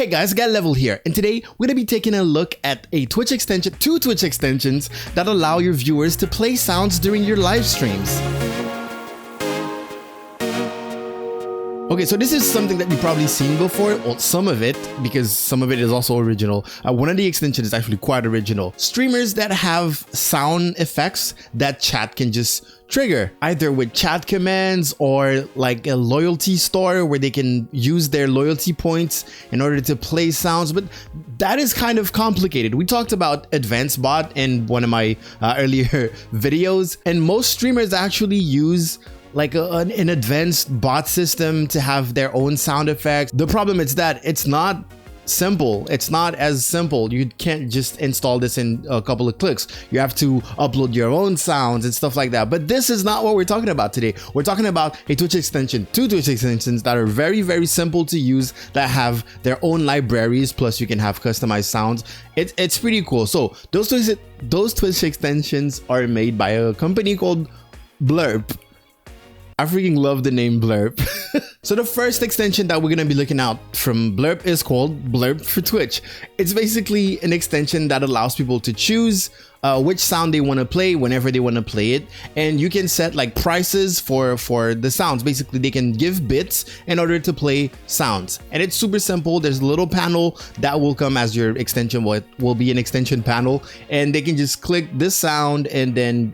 Hey guys, Got Level here, and today we're gonna be taking a look at two Twitch extensions that allow your viewers to play sounds during your live streams. Okay, so this is something that you've probably seen before, well, some of it, because some of it is also original. One of the extensions is actually quite original. Streamers that have sound effects that chat can just trigger, either with chat commands or like a loyalty store where they can use their loyalty points in order to play sounds, but that is kind of complicated. We talked about Advanced Bot in one of my earlier videos, and most streamers actually use like an advanced bot system to have their own sound effects. The problem is that it's not simple. It's not as simple. You can't just install this in a couple of clicks. You have to upload your own sounds and stuff like that. But this is not what we're talking about today. We're talking about a Twitch extension, two Twitch extensions that are very, very simple to use, that have their own libraries, plus you can have customized sounds. It's pretty cool. So those Twitch extensions are made by a company called Blurp. I freaking love the name Blurp. So the first extension that we're going to be looking out from Blurp is called Blurp for Twitch. It's basically an extension that allows people to choose which sound they want to play whenever they want to play it, and you can set like prices for the sounds. Basically, they can give bits in order to play sounds, and it's super simple. There's a little panel that will come as your extension. What will be an extension panel, and they can just click this sound and then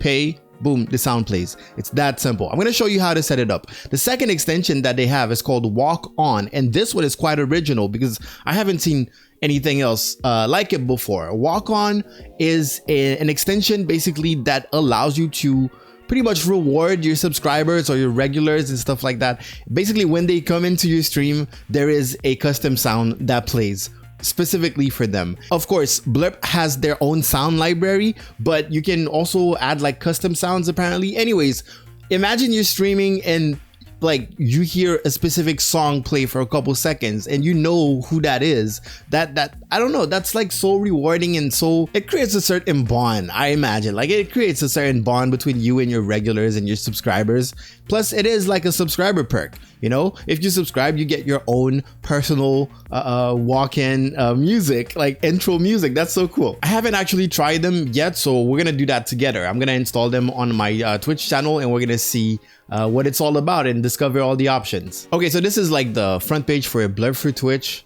pay. Boom, the sound plays. It's that simple. I'm going to show you how to set it up. The second extension that they have is called Walk On, and this one is quite original because I haven't seen anything else like it before. Walk On is an extension basically that allows you to pretty much reward your subscribers or your regulars and stuff like that. Basically, when they come into your stream, there is a custom sound that plays specifically for them. Of course, Blurp has their own sound library, but you can also add like custom sounds apparently. Anyways, imagine you're streaming and like you hear a specific song play for a couple seconds and you know who that is. That I don't know, that's like so rewarding, and so it creates a certain bond. I imagine like it creates a certain bond between you and your regulars and your subscribers. Plus it is like a subscriber perk, you know. If you subscribe, you get your own personal walk-in music, like intro music. That's so cool. I haven't actually tried them yet, so we're gonna do that together. I'm gonna install them on my Twitch channel, and we're gonna see what it's all about and discover all the options. Okay, so this is like the front page for Blurp for Twitch.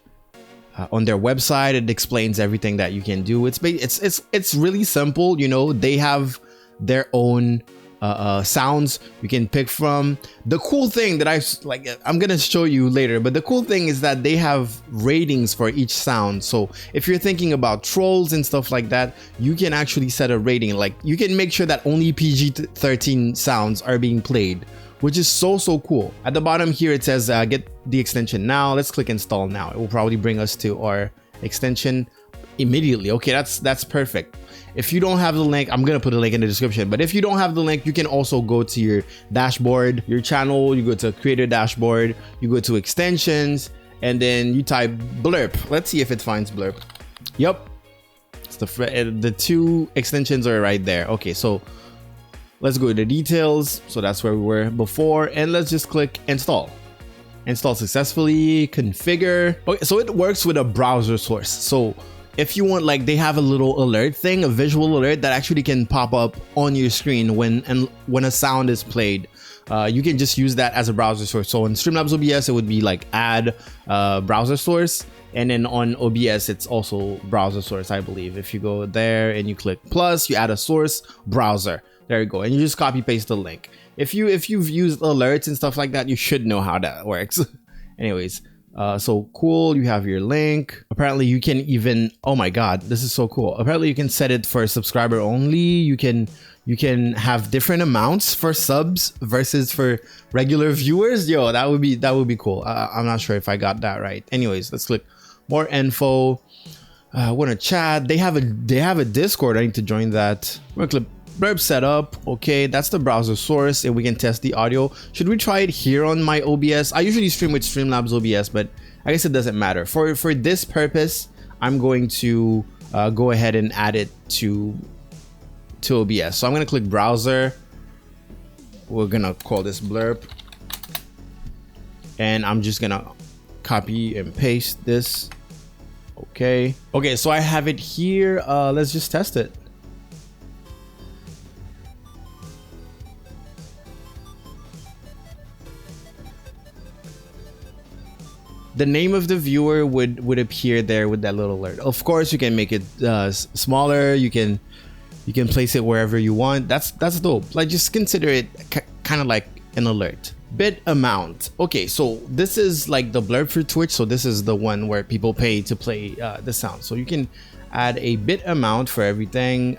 On their website, it explains everything that you can do. It's really simple, you know. They have their own sounds you can pick from. The cool thing that I'm gonna show you later, but the cool thing is that they have ratings for each sound. So if you're thinking about trolls and stuff like that, you can actually set a rating. Like you can make sure that only PG-13 sounds are being played, which is so cool. At the bottom here it says get the extension now. Let's click install now. It will probably bring us to our extension immediately. Okay, that's perfect. If you don't have the link, I'm gonna put a link in the description, but if you don't have the link, you can also go to your dashboard, your channel, you go to creator dashboard, you go to extensions, and then you type Blurp. Let's see if it finds Blurp. Yep, it's the two extensions are right there. Okay, so let's go to the details. So that's where we were before, and let's just click install. Install successfully, configure. Okay, so it works with a browser source. So if you want, like, they have a little alert thing, a visual alert that actually can pop up on your screen when a sound is played. You can just use that as a browser source. So in Streamlabs OBS, it would be like add browser source, and then on OBS, it's also browser source, I believe. If you go there and you click plus, you add a source browser. There you go, and you just copy paste the link. If you've used alerts and stuff like that, you should know how that works. Anyways. So cool, you have your link. Apparently you can even, oh my god, this is so cool. Apparently you can set it for subscriber only. You can have different amounts for subs versus for regular viewers. Yo, that would be cool. I'm not sure if I got that right. Anyways, let's click more info. I want to chat. They have a Discord. I need to join that. We're gonna click Blurp setup. Okay, that's the browser source, and we can test the audio. Should we try it here on my OBS? I usually stream with Streamlabs OBS, but I guess it doesn't matter. For this purpose, I'm going to go ahead and add it to OBS. So I'm gonna click browser. We're gonna call this Blurp, and I'm just gonna copy and paste this. Okay. Okay, so I have it here. Let's just test it. The name of the viewer would appear there with that little alert. Of course, you can make it smaller. You can place it wherever you want. That's dope. Like, just consider it kind of like an alert. Bit amount. Okay, so this is like the blurb for Twitch. So this is the one where people pay to play the sound. So you can add a bit amount for everything.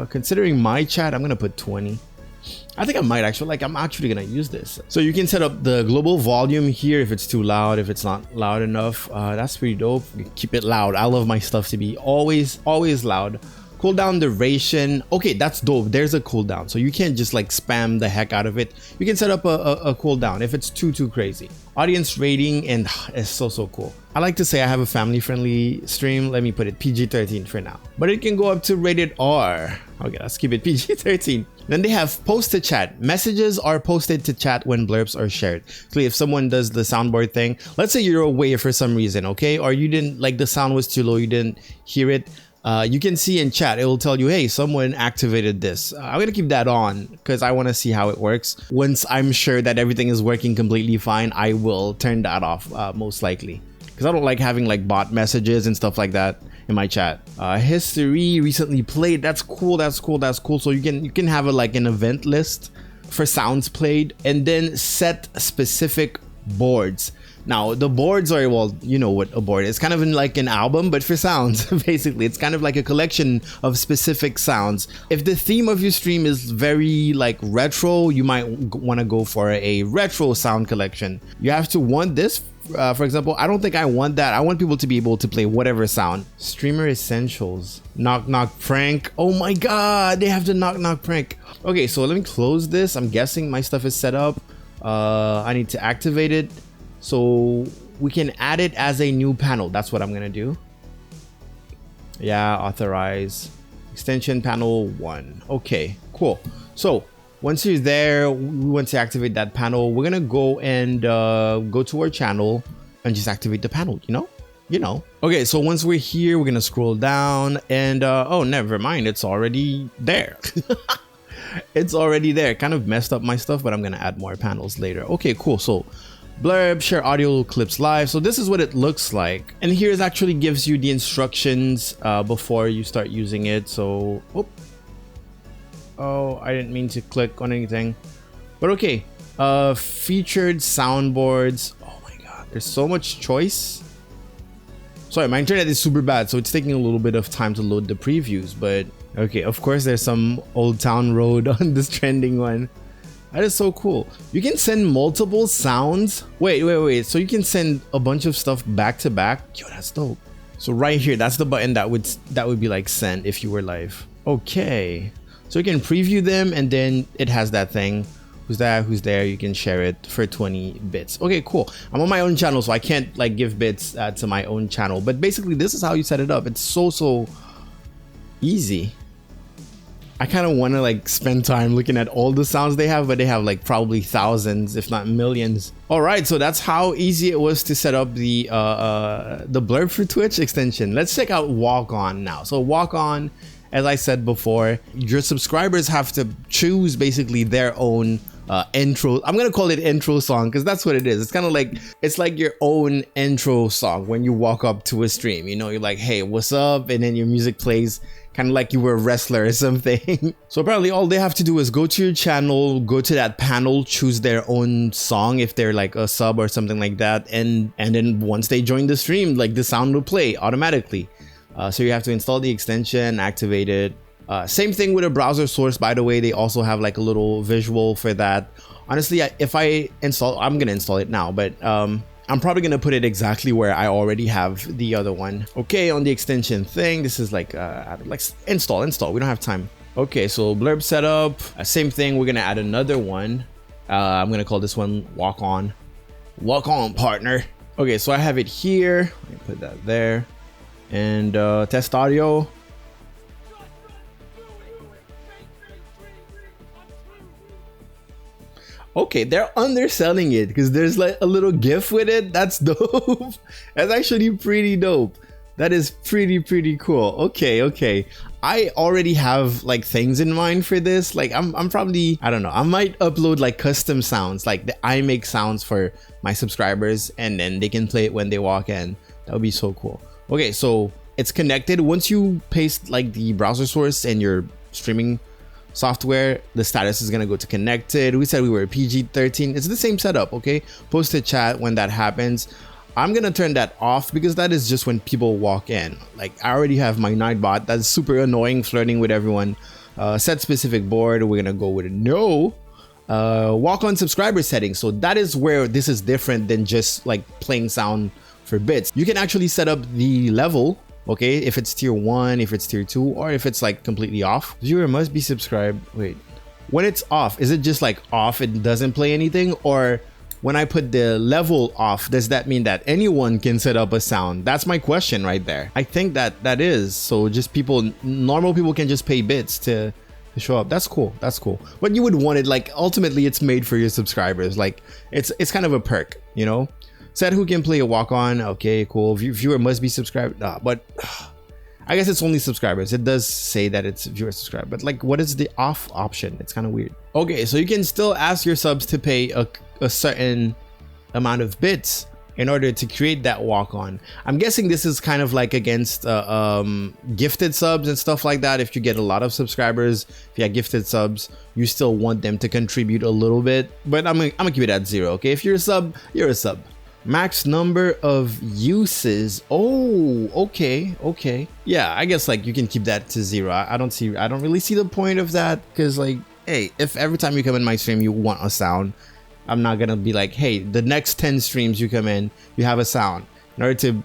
Considering my chat, I'm gonna put 20. I think I might actually, like, I'm actually gonna use this. So you can set up the global volume here if it's too loud, if it's not loud enough. That's pretty dope. Keep it loud. I love my stuff to be always loud. Cooldown duration. Okay, that's dope. There's a cooldown, so you can't just like spam the heck out of it. You can set up a cooldown if it's too crazy. Audience rating, and it's so cool. I like to say I have a family-friendly stream. Let me put it PG-13 for now, but it can go up to rated R. Okay, let's keep it PG-13. Then they have post to chat. Messages are posted to chat when blurbs are shared. So if someone does the soundboard thing, let's say you're away for some reason, okay, or you didn't, like, the sound was too low, you didn't hear it. You can see in chat, it will tell you, hey, someone activated this. I'm gonna keep that on because I want to see how it works. Once I'm sure that everything is working completely fine, I will turn that off most likely, because I don't like having like bot messages and stuff like that in my chat. History, recently played. That's cool. So you can have like an event list for sounds played, and then set specific boards. Now the boards are, well, you know what a board is. Kind of like an album, but for sounds. Basically, it's kind of like a collection of specific sounds. If the theme of your stream is very like retro, you might want to go for a retro sound collection. You have to want this. For example, I don't think I want that. I want people to be able to play whatever sound. Streamer essentials. Knock knock prank. Oh my god, they have the knock knock prank. Okay, so let me close this. I'm guessing my stuff is set up. I need to activate it. So we can add it as a new panel. That's what I'm gonna do. Yeah, authorize. Extension panel 1. Okay, cool. So once you're there, we want to activate that panel. We're gonna go and go to our channel and just activate the panel, you know. Okay, so once we're here, we're gonna scroll down and oh, never mind, it's already there. It's already there. Kind of messed up my stuff, but I'm gonna add more panels later. Okay, cool. So blurb, share audio clips live. So this is what it looks like, and here it actually gives you the instructions before you start using it. So oh, I didn't mean to click on anything, but okay. Featured soundboards. Oh my god, there's so much choice. Sorry, my internet is super bad, so it's taking a little bit of time to load the previews, but okay. Of course, there's some Old Town Road on this trending one. That is so cool. You can send multiple sounds. Wait. So you can send a bunch of stuff back to back. Yo, that's dope. So right here, that's the button that would be like send if you were live. Okay. So you can preview them, and then it has that thing. Who's that? Who's there? You can share it for 20 bits. Okay, cool. I'm on my own channel, so I can't like give bits to my own channel. But basically, this is how you set it up. It's so easy. I kind of want to like spend time looking at all the sounds they have, but they have like probably thousands, if not millions. All right, so that's how easy it was to set up the blurb for Twitch extension. Let's check out Walk On now. So Walk On, as I said before, your subscribers have to choose basically their own intro. I'm gonna call it intro song because that's what it is. It's kind of like, it's like your own intro song when you walk up to a stream. You know, you're like, hey, what's up? And then your music plays, kind of like you were a wrestler or something. So apparently all they have to do is go to your channel, go to that panel, choose their own song if they're like a sub or something like that, and then once they join the stream, like the sound will play automatically. So you have to install the extension, activate it. Same thing with a browser source, by the way. They also have like a little visual for that. Honestly, if I install, I'm gonna install it now, but I'm probably gonna put it exactly where I already have the other one. Okay, on the extension thing, this is like install. We don't have time. Okay, so blurb setup, same thing. We're gonna add another one. I'm gonna call this one Walk On. Walk on, partner. Okay, so I have it here. Let me put that there. And test audio. Okay, they're underselling it because there's like a little GIF with it. That's dope. That's actually pretty dope. That is pretty cool. Okay. I already have like things in mind for this. Like I'm probably, I don't know, I might upload like custom sounds, like I make sounds for my subscribers and then they can play it when they walk in. That would be so cool. Okay, so it's connected. Once you paste like the browser source and your streaming software, the status is gonna go to connected. We said we were PG-13. It's the same setup, okay? Post a chat when that happens. I'm gonna turn that off because that is just when people walk in. Like I already have my Nightbot that's super annoying, flirting with everyone. Set specific board, we're gonna go with no. Walk on subscriber settings. So that is where this is different than just like playing sound for bits. You can actually set up the level, okay, if it's tier 1, if it's tier 2, or if it's like completely off. Viewer must be subscribed. Wait, when it's off, is it just like off, it doesn't play anything? Or when I put the level off, does that mean that anyone can set up a sound? That's my question right there. I think that is. So just people, normal people can just pay bits to show up. That's cool. That's cool. But you would want it, like ultimately it's made for your subscribers. Like it's kind of a perk, you know? Said who can play a walk on. Okay, cool. Viewer must be subscribed. But I guess it's only subscribers. It does say that it's viewer subscribed, but like what is the off option? It's kind of weird. Okay, so you can still ask your subs to pay a certain amount of bits in order to create that walk on. I'm guessing this is kind of like against gifted subs and stuff like that. If you get a lot of subscribers, if you have gifted subs, you still want them to contribute a little bit, but I'm gonna keep it at 0. Okay, if you're a sub, you're a sub. Max number of uses. Oh, okay. Yeah, I guess like you can keep that to 0. I don't really see the point of that, because like, hey, if every time you come in my stream you want a sound, I'm not gonna be like, hey, the next 10 streams you come in, you have a sound. In order to,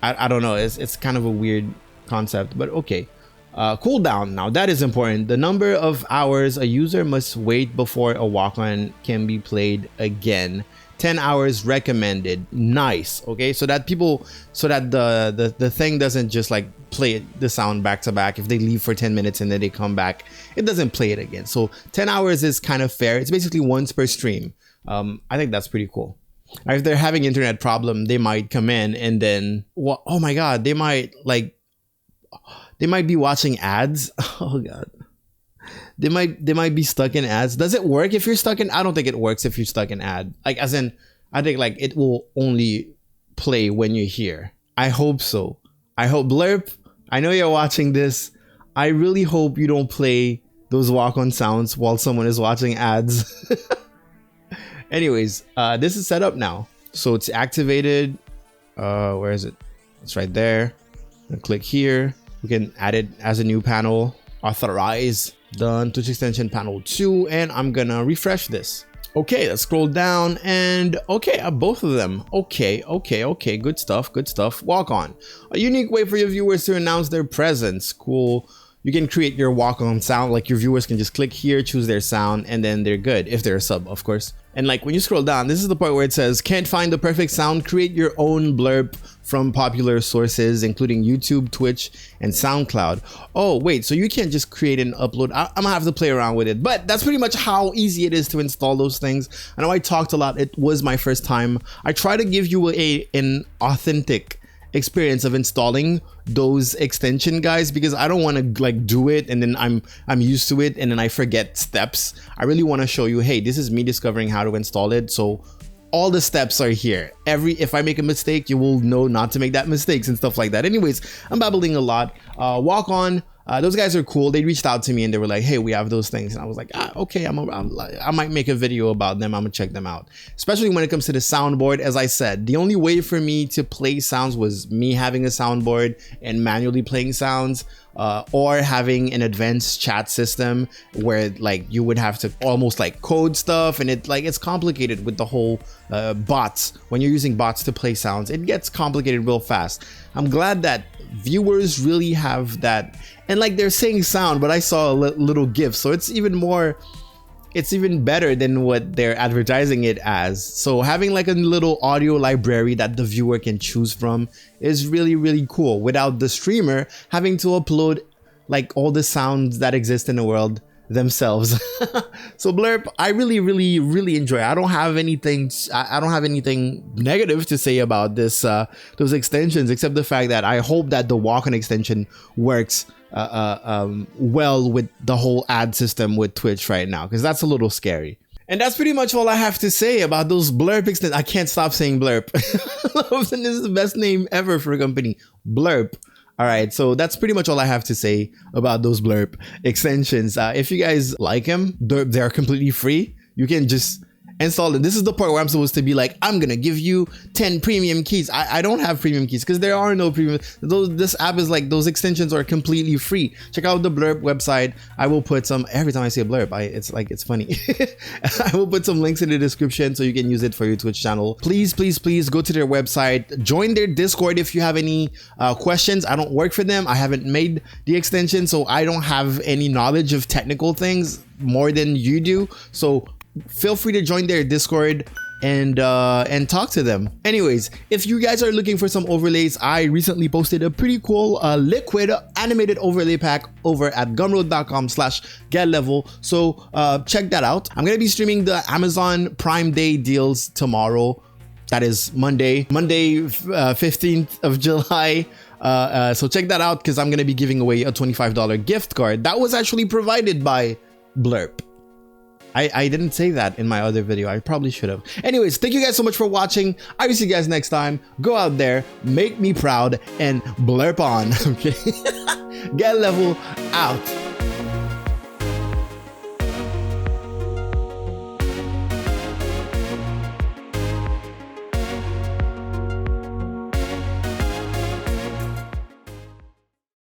I don't know, it's kind of a weird concept, but okay. Cooldown, now that is important. The number of hours a user must wait before a walk-on can be played again. 10 hours recommended. Nice. Okay, so that the thing doesn't just like play the sound back to back. If they leave for 10 minutes and then they come back, it doesn't play it again. So 10 hours is kind of fair. It's basically once per stream. I think that's pretty cool. If they're having internet problem, they might come in and then, oh my god, they might be watching ads. Oh god, they might be stuck in ads. Does it work if you're stuck in? I don't think it works if you're stuck in ad. Like as in, I think like it will only play when you're here. I hope so. I hope Blurp, I know you're watching this. I really hope you don't play those walk-on sounds while someone is watching ads. Anyways, this is set up now. So it's activated. Where is it? It's right there. Click here. We can add it as a new panel. Authorize. Done. Twitch extension panel 2. And I'm gonna refresh this. Okay, let's scroll down and okay, both of them. Okay, good stuff. Walk on. A unique way for your viewers to announce their presence. Cool. You can create your walk-on sound, like your viewers can just click here, choose their sound, and then they're good, if they're a sub, of course. And like when you scroll down, this is the part where it says, can't find the perfect sound, create your own blurb from popular sources, including YouTube, Twitch, and SoundCloud. Oh, wait, so you can't just create and upload. I'm gonna have to play around with it, but that's pretty much how easy it is to install those things. I know I talked a lot, it was my first time. I try to give you an authentic experience of installing those extension guys, because I don't want to like do it and then I'm used to it and then I forget steps. I really want to show you, hey, this is me discovering how to install it, so all the steps are here. If I make a mistake, you will know not to make that mistakes and stuff like that. Anyways, I'm babbling a lot. Walk on. Those guys are cool. They reached out to me and they were like, hey, we have those things. And I was like, okay, I might make a video about them. I'm gonna check them out. Especially when it comes to the soundboard. As I said, the only way for me to play sounds was me having a soundboard and manually playing sounds, or having an advanced chat system where like you would have to almost like code stuff, and it's complicated with the whole bots. When you're using bots to play sounds, it gets complicated real fast. I'm glad that viewers really have that, and like they're saying sound, but I saw a little GIF, so it's even better than what they're advertising it as. So having like a little audio library that the viewer can choose from is really, really cool, without the streamer having to upload like all the sounds that exist in the world themselves. So Blurp, I really enjoy it. I don't have anything negative to say about this those extensions, except the fact that I hope that the walk-on extension works well with the whole ad system with Twitch right now, because that's a little scary. And that's pretty much all I have to say about those Blurp extensions. I can't stop saying Blurp. This is the best name ever for a company. Blurp. All right, so that's pretty much all I have to say about those Blurp extensions. If you guys like them, they're completely free. You can just install them. This is the part where I'm supposed to be like, I'm gonna give you 10 premium keys. I don't have premium keys because there are no premium. This app is like, those extensions are completely free. Check out the Blurp website. I will put some, every time I say Blurp, it's funny. I will put some links in the description so you can use it for your Twitch channel. Please go to their website, join their Discord if you have any questions. I don't work for them. I haven't made the extension, so I don't have any knowledge of technical things more than you do. So feel free to join their Discord and talk to them. Anyways, if you guys are looking for some overlays, I recently posted a pretty cool liquid animated overlay pack over at gumroad.com/getlevel. So check that out. I'm gonna be streaming the Amazon Prime Day deals tomorrow. That is Monday 15th of July. So check that out, because I'm gonna be giving away a $25 gift card that was actually provided by Blurp. I didn't say that in my other video. I probably should have. Anyways, thank you guys so much for watching. I will see you guys next time. Go out there, make me proud, and blurp on. Okay. Get Level out.